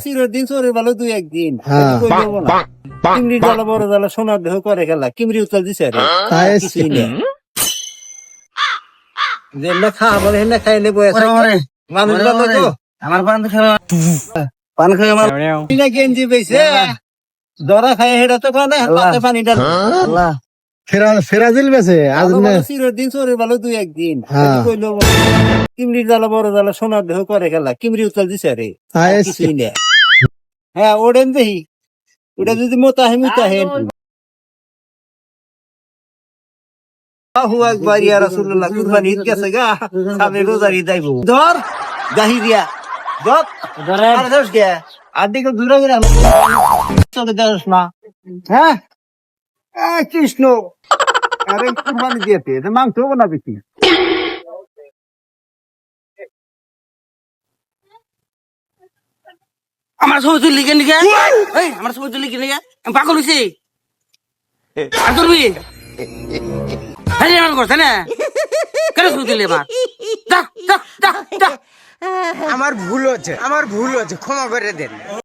চিরদিন চোরে ভালো দুই একদিন চিংড়ি জ্বালা বড় জ্বালা সোনার দেহ করে খেলা কিমরি উত্তর দিছে রে কিছুই নেই যে না খাওয়া বলে না খাইলে বয়স মানুষ আমার পান খেলা পান খেয়ে আমার গেঞ্জি পেয়েছে দরা খাই হেটা তো পানে হাতে পানি ডাল ফেরাজিল বেছে আজ চিরদিন চোরে ভালো দুই একদিন কইলো কিমরি জ্বালা বড় জ্বালা সোনার দেহ করে খেলা কিমরি উত্তর দিছে রে কিছুই নেই হ্যাঁ ওড়েন দেখি ওটা যদি মোতা হে মিতা হে আল্লাহু আকবার ইয়া রাসূলুল্লাহ কুরবানি ঈদ গেছে গা সামনে রোজার ঈদ আইবো ধর গাহি দিয়া ধর ধরে আর দোষ গে আর দিকে দূরে গেলে চলে যাস না হ্যাঁ কৃষ্ণ আরে কুরবানি দিয়েতে মাংস হবো না বেশি আমার ছবি তুলি কেন লিখে এই আমার ছবি তুলি কেন লিখে আমি পাগল হইছি আর তুলবি হ্যাঁ এমন করছে না কেন ছবি তুলি আমার যা যা যা যা আমার ভুল হচ্ছে ক্ষমা করে দেন।